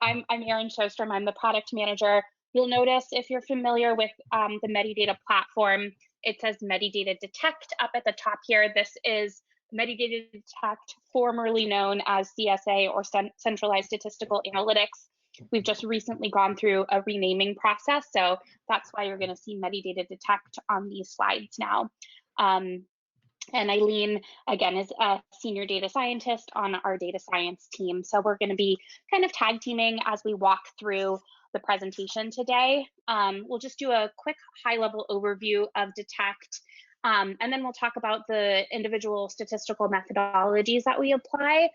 I'm Erin Sjostrom. I'm the product manager. You'll notice if you're familiar with the Medidata platform, it says Medidata Detect up at the top here. This is Medidata Detect, formerly known as CSA or Centralized Statistical Analytics. We've just recently gone through a renaming process, so that's why you're going to see Medidata Detect on these slides now. And Eileen, again, is a senior data scientist on our data science team. So we're going to be kind of tag teaming as we walk through the presentation today. We'll just do a quick high-level overview of Detect, and then we'll talk about the individual statistical methodologies that we apply,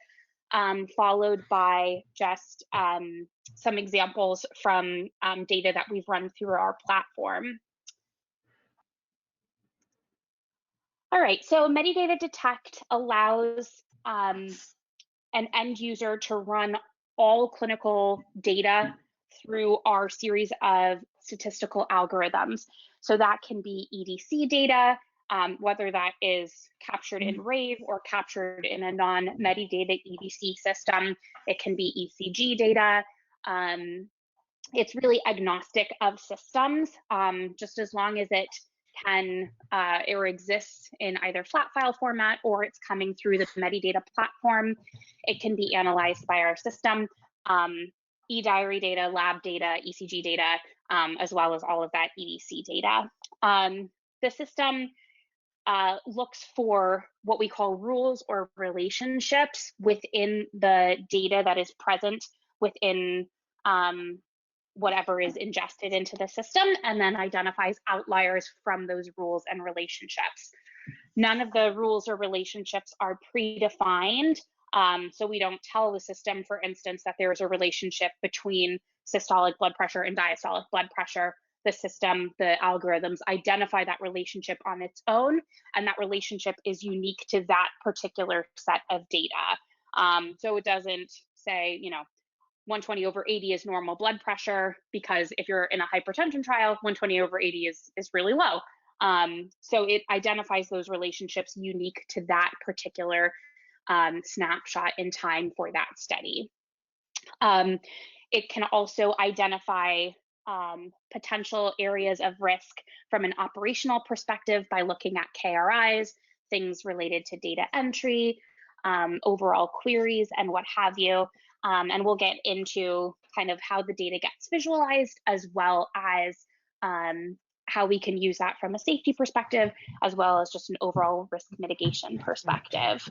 followed by just some examples from data that we've run through our platform. All right, so Medidata Detect allows an end user to run all clinical data through our series of statistical algorithms. So that can be EDC data, whether that is captured in RAVE or captured in a non-Medidata EDC system. It can be ECG data. It's really agnostic of systems, just as long as it can or exists in either flat file format or it's coming through the Medidata platform. It can be analyzed by our system, e-diary data, lab data, ECG data, as well as all of that EDC data. The system looks for what we call rules or relationships within the data that is present within whatever is ingested into the system, and then identifies outliers from those rules and relationships. None of the rules or relationships are predefined, so we don't tell the system, for instance, that there is a relationship between systolic blood pressure and diastolic blood pressure. The system, the algorithms identify that relationship on its own, and that relationship is unique to that particular set of data. So it doesn't say, 120/80 is normal blood pressure, because if you're in a hypertension trial, 120/80 is really low. So it identifies those relationships unique to that particular snapshot in time for that study. It can also identify potential areas of risk from an operational perspective by looking at KRIs, things related to data entry, overall queries, and what have you. And we'll get into kind of how the data gets visualized, as well as how we can use that from a safety perspective, as well as just an overall risk mitigation perspective.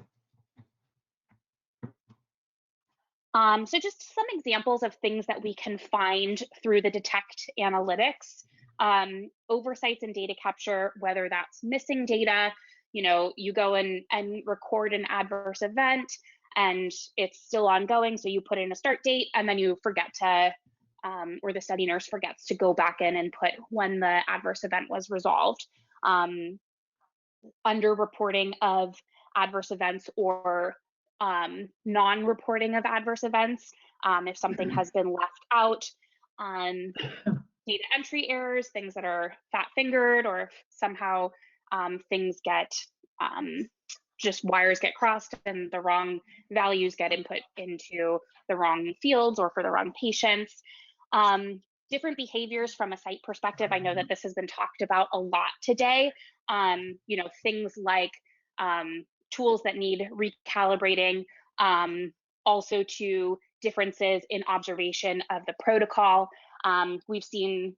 So just some examples of things that we can find through the Detect analytics. Oversights in data capture, whether that's missing data, you go and record an adverse event and it's still ongoing, so you put in a start date and then you forget to, or the study nurse forgets to go back in and put when the adverse event was resolved. Underreporting of adverse events or non-reporting of adverse events, if something has been left out, data entry errors, things that are fat-fingered, or if somehow things get, just wires get crossed and the wrong values get input into the wrong fields or for the wrong patients. Different behaviors from a site perspective. I know that this has been talked about a lot today. Things like tools that need recalibrating, also to differences in observation of the protocol. We've seen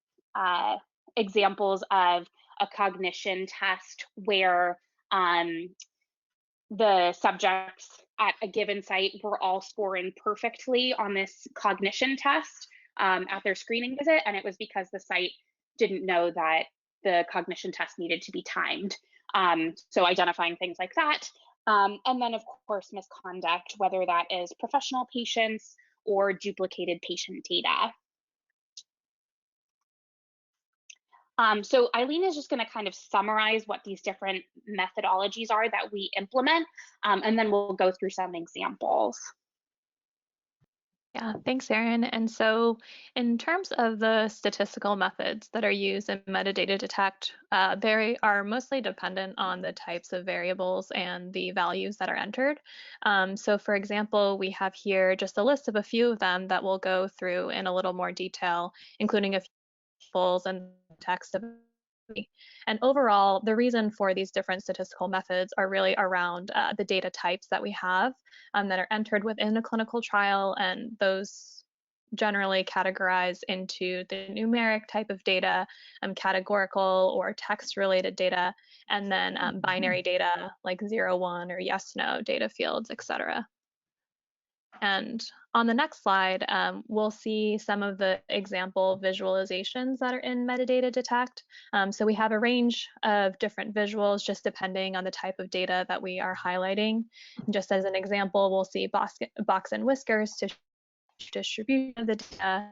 examples of a cognition test where the subjects at a given site were all scoring perfectly on this cognition test at their screening visit, and it was because the site didn't know that the cognition test needed to be timed. So identifying things like that. And then, of course, misconduct, whether that is professional patients or duplicated patient data. So Eileen is just going to kind of summarize what these different methodologies are that we implement, and then we'll go through some examples. Yeah, thanks, Erin. And so, in terms of the statistical methods that are used in metadata detect, they are mostly dependent on the types of variables and the values that are entered. So, for example, we have here just a list of a few of them that we'll go through in a little more detail, including a few examples and text of. And overall, the reason for these different statistical methods are really around the data types that we have that are entered within a clinical trial, and those generally categorize into the numeric type of data, categorical or text-related data, and then binary data like 0, 1, or yes, no data fields, etc. And on the next slide, we'll see some of the example visualizations that are in metadata detect. So we have a range of different visuals just depending on the type of data that we are highlighting. Just as an example, we'll see box and whiskers to distribution of the data,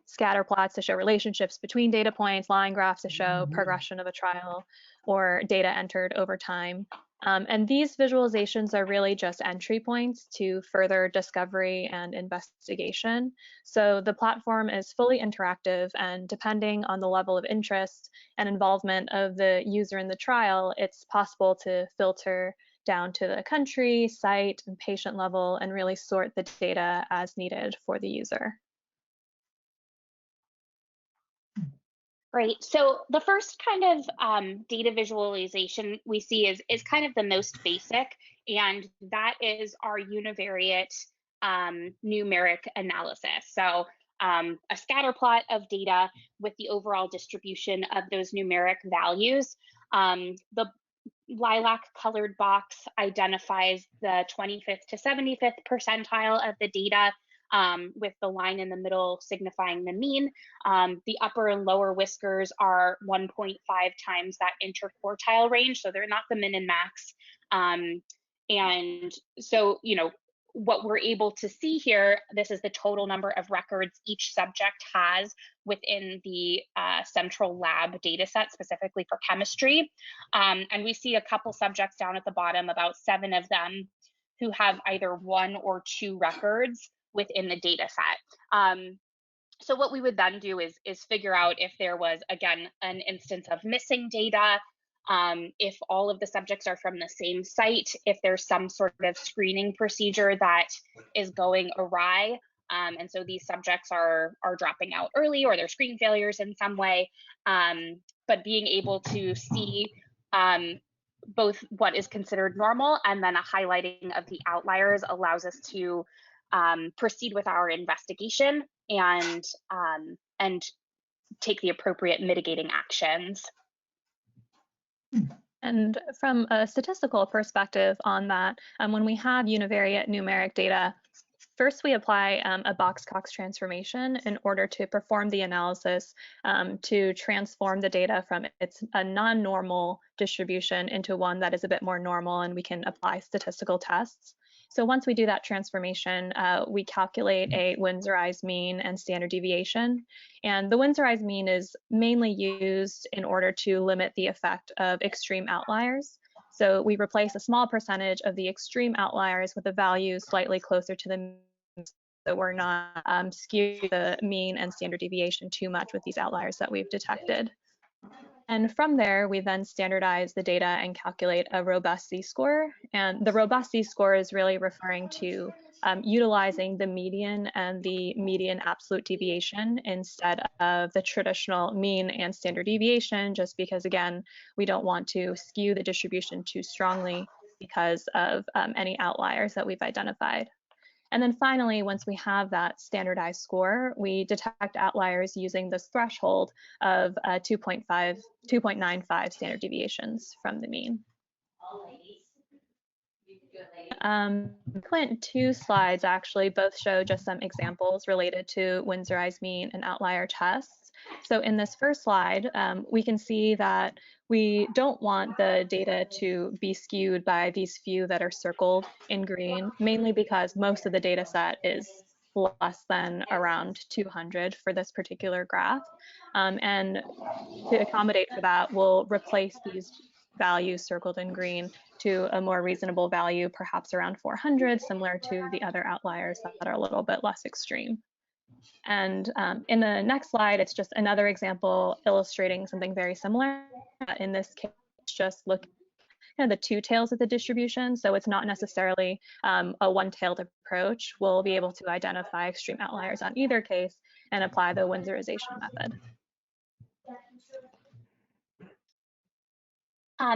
scatter plots to show relationships between data points, line graphs to show progression of a trial, or data entered over time. And these visualizations are really just entry points to further discovery and investigation. So the platform is fully interactive, and depending on the level of interest and involvement of the user in the trial, it's possible to filter down to the country, site, and patient level and really sort the data as needed for the user. Great. So the first kind of data visualization we see is kind of the most basic, and that is our univariate numeric analysis. So a scatter plot of data with the overall distribution of those numeric values. The lilac colored box identifies the 25th to 75th percentile of the data, with the line in the middle signifying the mean. The upper and lower whiskers are 1.5 times that interquartile range, so they're not the min and max. And so, what we're able to see here, this is the total number of records each subject has within the central lab data set, specifically for chemistry. And we see a couple subjects down at the bottom, about 7 of them, who have either 1 or 2 records within the data set. So what we would then do is figure out if there was, again, an instance of missing data, if all of the subjects are from the same site, if there's some sort of screening procedure that is going awry, and so these subjects are dropping out early, or they're screen failures in some way. But being able to see both what is considered normal and then a highlighting of the outliers allows us to proceed with our investigation and take the appropriate mitigating actions. And from a statistical perspective on that, when we have univariate numeric data, first we apply a box-Cox transformation in order to perform the analysis to transform the data from a non-normal distribution into one that is a bit more normal, and we can apply statistical tests. So once we do that transformation, we calculate a Winsorized mean and standard deviation. And the Winsorized mean is mainly used in order to limit the effect of extreme outliers. So we replace a small percentage of the extreme outliers with a value slightly closer to the mean, so we're not skewing the mean and standard deviation too much with these outliers that we've detected. And from there, we then standardize the data and calculate a robust z-score. And the robust z-score is really referring to utilizing the median and the median absolute deviation instead of the traditional mean and standard deviation, just because, again, we don't want to skew the distribution too strongly because of any outliers that we've identified. And then finally, once we have that standardized score, we detect outliers using this threshold of 2.95 standard deviations from the mean. Subsequent 2 slides actually both show just some examples related to Winsorized mean and outlier tests. So in this first slide, we can see that we don't want the data to be skewed by these few that are circled in green, mainly because most of the data set is less than around 200 for this particular graph. And to accommodate for that, we'll replace these value circled in green to a more reasonable value, perhaps around 400, similar to the other outliers that are a little bit less extreme. And in the next slide, it's just another example illustrating something very similar. In this case, just look at the two tails of the distribution. So it's not necessarily a one-tailed approach. We'll be able to identify extreme outliers on either case and apply the Winsorization method.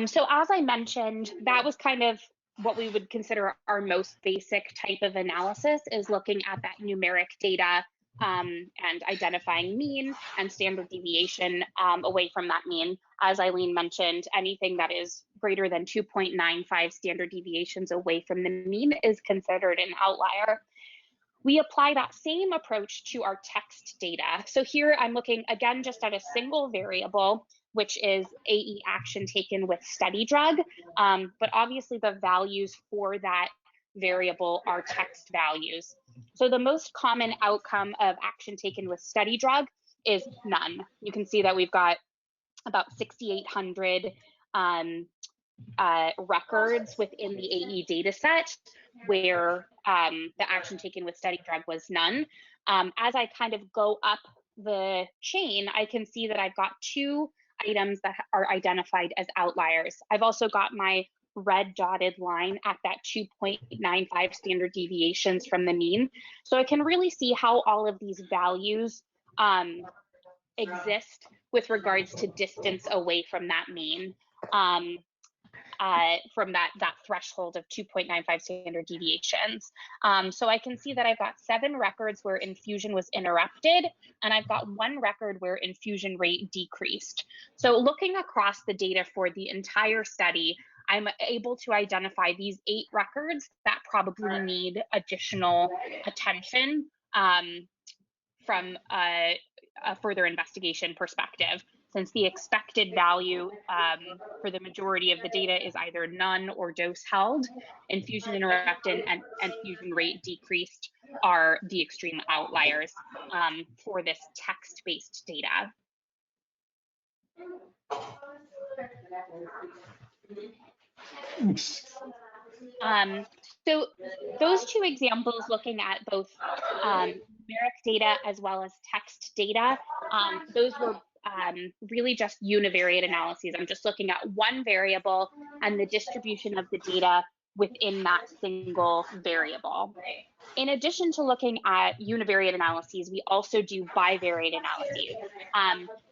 So as I mentioned, that was kind of what we would consider our most basic type of analysis, is looking at that numeric data and identifying mean and standard deviation away from that mean. As Eileen mentioned, anything that is greater than 2.95 standard deviations away from the mean is considered an outlier. We apply that same approach to our text data. So here I'm looking again just at a single variable, which is AE action taken with study drug, but obviously the values for that variable are text values. So the most common outcome of action taken with study drug is none. You can see that we've got about 6,800 records within the AE data set where the action taken with study drug was none. As I kind of go up the chain, I can see that I've got two items that are identified as outliers. I've also got my red dotted line at that 2.95 standard deviations from the mean. So I can really see how all of these values exist with regards to distance away from that mean. From that threshold of 2.95 standard deviations. So I can see that I've got 7 records where infusion was interrupted, and I've got 1 record where infusion rate decreased. So looking across the data for the entire study, I'm able to identify these 8 records that probably need additional attention from a further investigation perspective, since the expected value for the majority of the data is either none or dose held. Infusion interrupted and infusion rate decreased are the extreme outliers for this text-based data. So those two examples, looking at both numeric data as well as text data, those were really just univariate analyses. I'm just looking at one variable and the distribution of the data within that single variable. In addition to looking at univariate analyses, we also do bivariate analyses.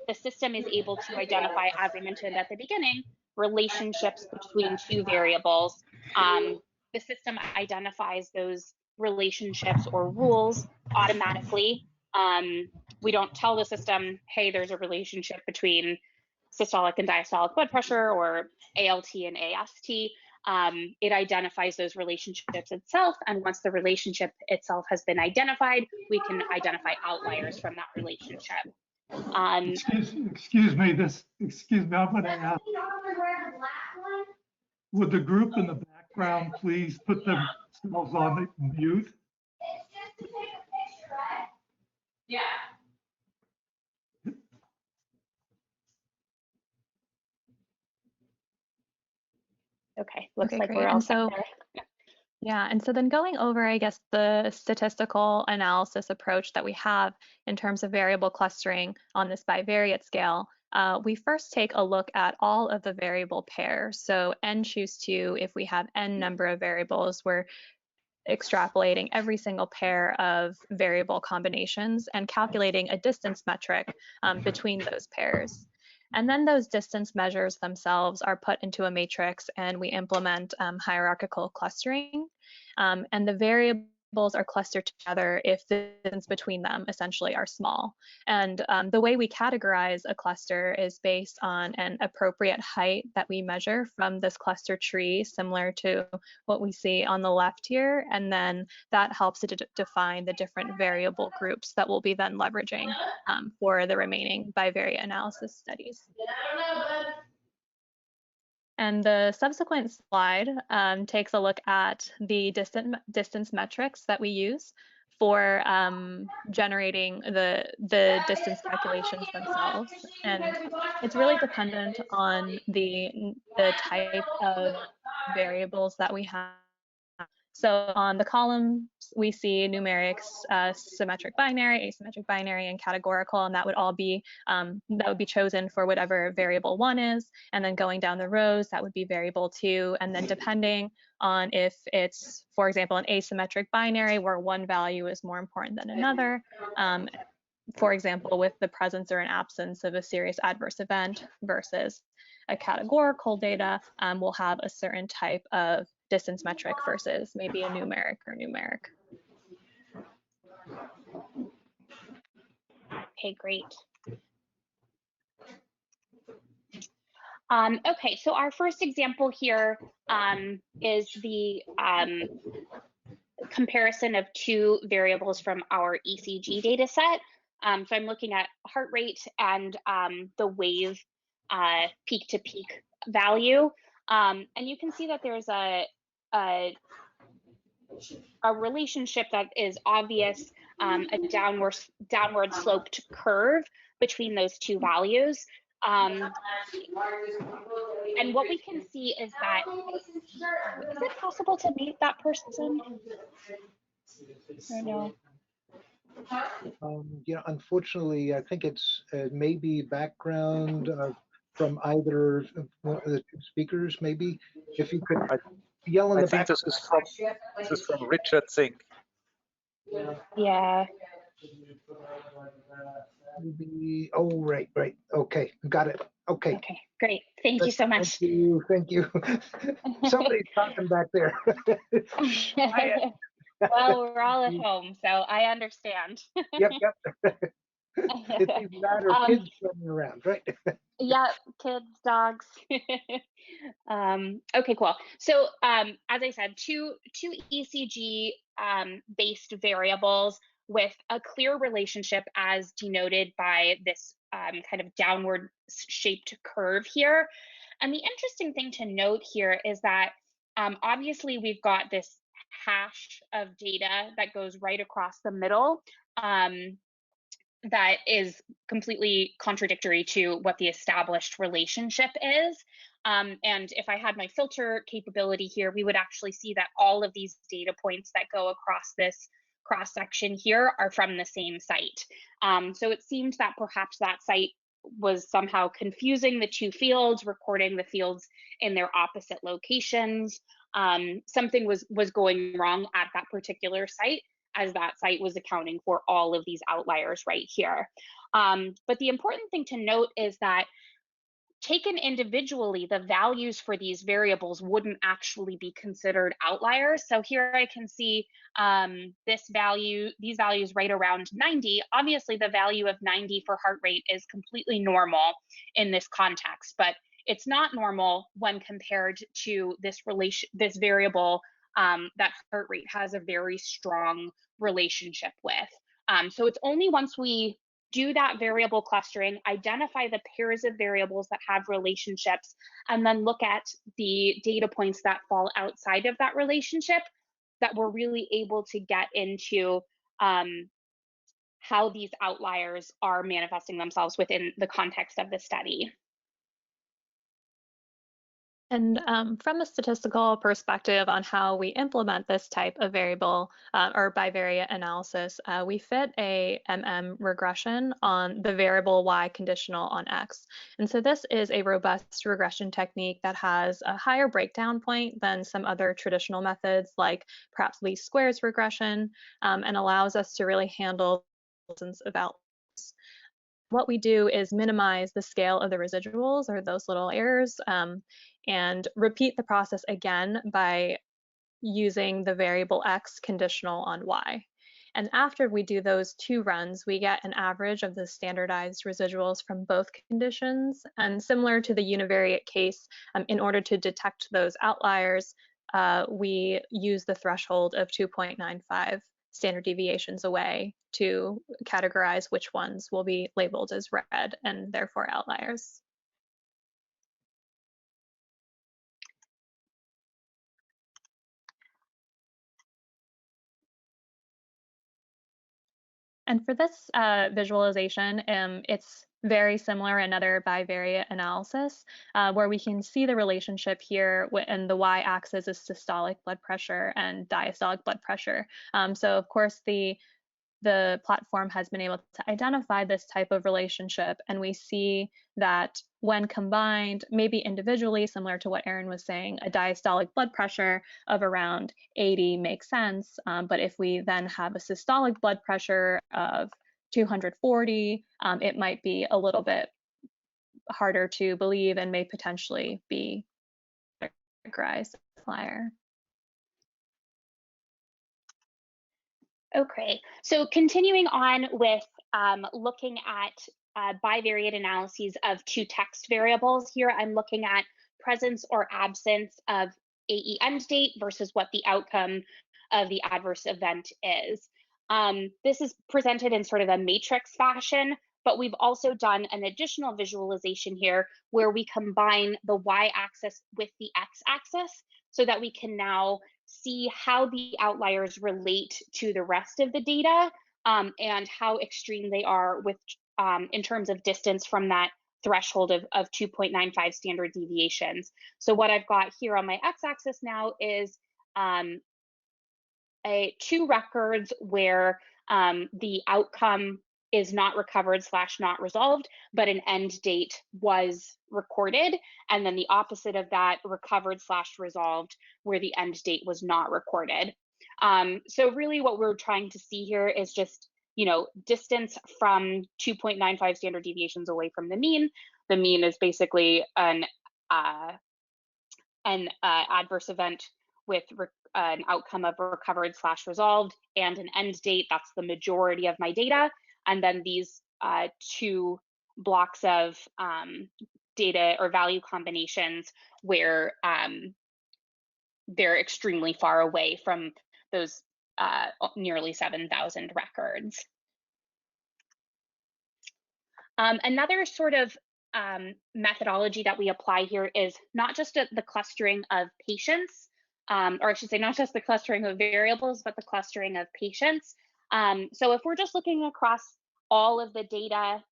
The system is able to identify, as I mentioned at the beginning, relationships between two variables. The system identifies those relationships or rules automatically. We don't tell the system, hey, there's a relationship between systolic and diastolic blood pressure or ALT and AST. It identifies those relationships itself, and once the relationship itself has been identified, we can identify outliers from that relationship. Excuse me, I'm going to ask. Would the group in the background please put themselves on mute? Yeah. Okay, looks Okay, like great. we're all And set so, there. yeah, and so then going over, I guess, the statistical analysis approach that we have in terms of variable clustering on this bivariate scale, we first take a look at all of the variable pairs. So n choose 2, if we have n number of variables, we're extrapolating every single pair of variable combinations and calculating a distance metric between those pairs. And then those distance measures themselves are put into a matrix, and we implement hierarchical clustering. And the variables are clustered together if the distance between them essentially are small. And the way we categorize a cluster is based on an appropriate height that we measure from this cluster tree, similar to what we see on the left here. And then that helps to define the different variable groups that we'll be then leveraging for the remaining bivariate analysis studies. And the subsequent slide takes a look at the distance metrics that we use for generating the distance calculations themselves. And it's really dependent on the type of variables that we have. So on the columns, we see numerics, symmetric binary, asymmetric binary, and categorical, and that would all be chosen for whatever variable 1 is. And then going down the rows, that would be variable 2. And then depending on if it's, for example, an asymmetric binary where one value is more important than another, for example, with the presence or an absence of a serious adverse event versus a categorical data, we'll have a certain type of distance metric versus maybe a numeric or numeric. Okay, great. Okay, so our first example here is the comparison of two variables from our ECG data set. So I'm looking at heart rate and the wave peak to peak value. And you can see that there's a relationship that is obvious, a downward sloped curve between those two values. And what we can see is that, is it possible to mute that person? Or no? Unfortunately, I think it's maybe background from either one of the two speakers. Maybe if you could yell in the back. This is from Richard Singh. Yeah. Maybe. Oh, right. Okay, got it. Okay. Okay, great. Thank you so much. Thank you. Somebody's talking back there. Well, we're all at home, so I understand. Yep. It's either that or kids running around, right? Yeah, kids, dogs. Okay, cool. So as I said, two ECG based variables with a clear relationship as denoted by this kind of downward shaped curve here. And the interesting thing to note here is that obviously we've got this hash of data that goes right across the middle. That is completely contradictory to what the established relationship is. And if I had my filter capability here, we would actually see that all of these data points that go across this cross section here are from the same site. So it seemed that perhaps that site was somehow confusing the two fields, recording the fields in their opposite locations. Something was going wrong at that particular site, as that site was accounting for all of these outliers right here. But the important thing to note is that taken individually, the values for these variables wouldn't actually be considered outliers. So here I can see these values right around 90. Obviously, the value of 90 for heart rate is completely normal in this context, but it's not normal when compared to this variable that heart rate has a very strong relationship with. So it's only once we do that variable clustering, identify the pairs of variables that have relationships, and then look at the data points that fall outside of that relationship, that we're really able to get into how these outliers are manifesting themselves within the context of the study. And from a statistical perspective on how we implement this type of variable or bivariate analysis, we fit a regression on the variable y conditional on x. And so this is a robust regression technique that has a higher breakdown point than some other traditional methods, like perhaps least squares regression, and allows us to really handle thousands of outliers. What we do is minimize the scale of the residuals, or those little errors, and repeat the process again by using the variable x conditional on y. And after we do those two runs, we get an average of the standardized residuals from both conditions. And similar to the univariate case, in order to detect those outliers, we use the threshold of 2.95 standard deviations away to categorize which ones will be labeled as red and therefore outliers. And for this visualization, it's very similar, another bivariate analysis, where we can see the relationship here, and the y-axis is systolic blood pressure and diastolic blood pressure. So of course, the platform has been able to identify this type of relationship, and we see that when combined, maybe individually, similar to what Erin was saying, a diastolic blood pressure of around 80 makes sense, but if we then have a systolic blood pressure of 240, it might be a little bit harder to believe and may potentially be categorized as outlier. Okay, so continuing on with looking at bivariate analyses of two text variables. Here I'm looking at presence or absence of AE end date versus what the outcome of the adverse event is. This is presented in sort of a matrix fashion, but we've also done an additional visualization here where we combine the y-axis with the x-axis so that we can now see how the outliers relate to the rest of the data, and how extreme they are with in terms of distance from that threshold of 2.95 standard deviations. So what I've got here on my x-axis now is two records where the outcome is not recovered / not resolved, but an end date was recorded. And then the opposite of that, recovered / resolved, where the end date was not recorded. So really what we're trying to see here is just, distance from 2.95 standard deviations away from the mean. The mean is basically an adverse event with an outcome of recovered / resolved, and an end date. That's the majority of my data. And then these two blocks of data or value combinations where they're extremely far away from those nearly 7,000 records. Another sort of methodology that we apply here is not just the clustering of patients, or I should say not just the clustering of variables, but the clustering of patients. So if we're just looking across all of the data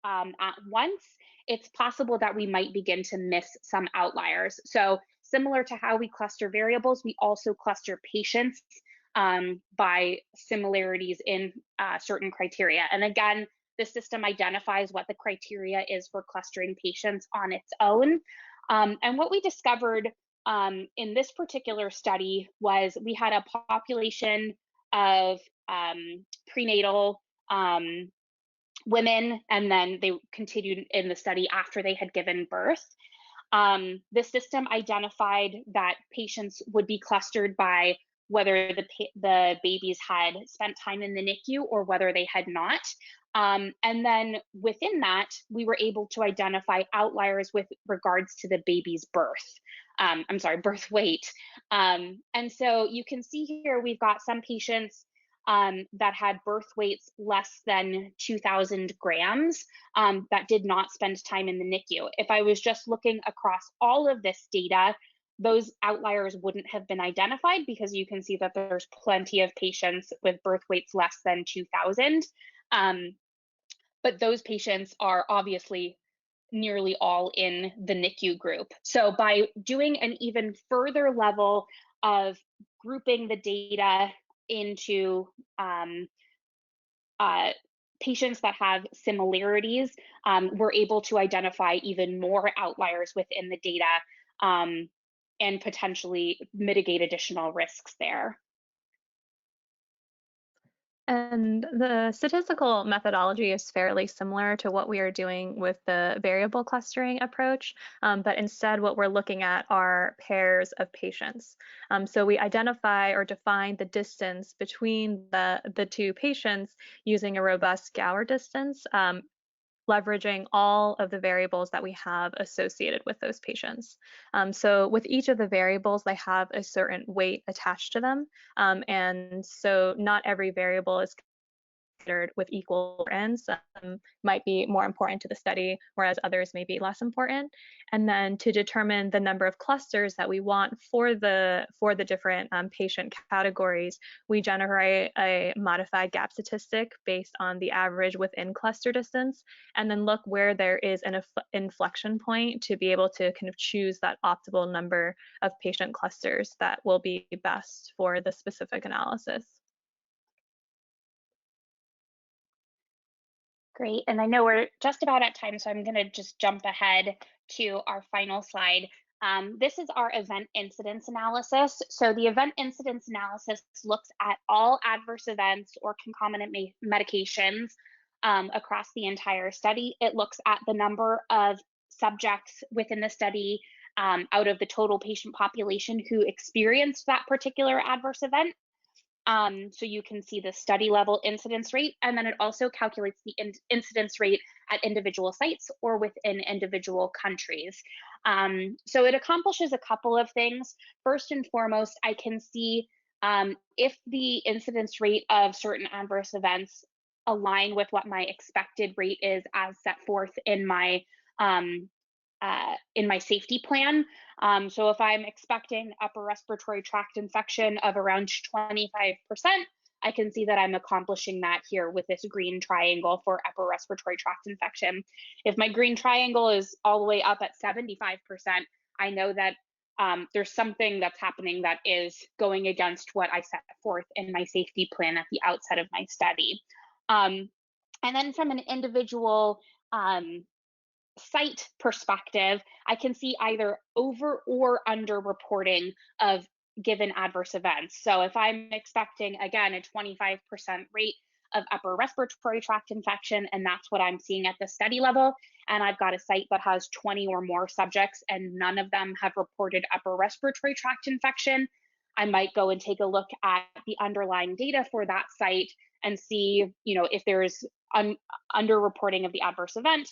at once, it's possible that we might begin to miss some outliers. So similar to how we cluster variables, we also cluster patients by similarities in certain criteria. And again, the system identifies what the criteria is for clustering patients on its own. And what we discovered in this particular study was we had a population of prenatal women, and then they continued in the study after they had given birth. The system identified that patients would be clustered by whether the babies had spent time in the NICU or whether they had not. And then within that, we were able to identify outliers with regards to the baby's birth. Birth weight. And so you can see here, we've got some patients that had birth weights less than 2,000 grams that did not spend time in the NICU. If I was just looking across all of this data, those outliers wouldn't have been identified because you can see that there's plenty of patients with birth weights less than 2,000. But those patients are obviously nearly all in the NICU group. So by doing an even further level of grouping the data into patients that have similarities, we're able to identify even more outliers within the data and potentially mitigate additional risks there. And the statistical methodology is fairly similar to what we are doing with the variable clustering approach, but instead what we're looking at are pairs of patients. So we identify or define the distance between the two patients using a robust Gower distance, leveraging all of the variables that we have associated with those patients. So with each of the variables, they have a certain weight attached to them. And so not every variable is considered with equal importance. Might be more important to the study, whereas others may be less important. And then to determine the number of clusters that we want for the different patient categories, we generate a modified gap statistic based on the average within cluster distance, and then look where there is an inflection point to be able to kind of choose that optimal number of patient clusters that will be best for the specific analysis. Great, and I know we're just about at time, so I'm going to just jump ahead to our final slide. This is our event incidence analysis. So the event incidence analysis looks at all adverse events or concomitant medications across the entire study. It looks at the number of subjects within the study out of the total patient population who experienced that particular adverse event. So you can see the study level incidence rate, and then it also calculates the incidence rate at individual sites or within individual countries. So it accomplishes a couple of things. First and foremost, I can see if the incidence rate of certain adverse events align with what my expected rate is as set forth in my safety plan. So if I'm expecting upper respiratory tract infection of around 25%, I can see that I'm accomplishing that here with this green triangle for upper respiratory tract infection. If my green triangle is all the way up at 75%, I know that there's something that's happening that is going against what I set forth in my safety plan at the outset of my study. And then from an individual site perspective, I can see either over or under reporting of given adverse events. So if I'm expecting, again, a 25% rate of upper respiratory tract infection, and that's what I'm seeing at the study level, and I've got a site that has 20 or more subjects and none of them have reported upper respiratory tract infection, I might go and take a look at the underlying data for that site and see, if there's underreporting of the adverse event,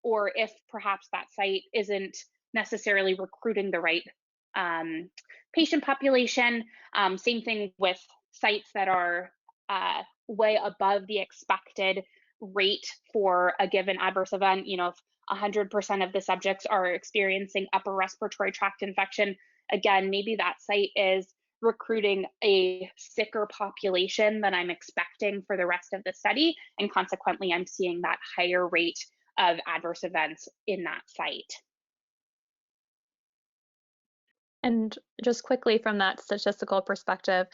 or if perhaps that site isn't necessarily recruiting the right patient population. Same thing with sites that are way above the expected rate for a given adverse event. If 100% of the subjects are experiencing upper respiratory tract infection, again, maybe that site is recruiting a sicker population than I'm expecting for the rest of the study, and consequently, I'm seeing that higher rate of adverse events in that site. And just quickly from that statistical perspective,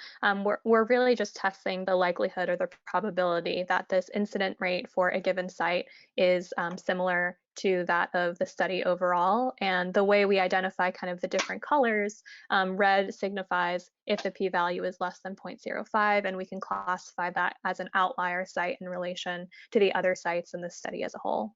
we're really just testing the likelihood or the probability that this incident rate for a given site is similar to that of the study overall. And the way we identify kind of the different colors, red signifies if the p-value is less than 0.05, and we can classify that as an outlier site in relation to the other sites in the study as a whole.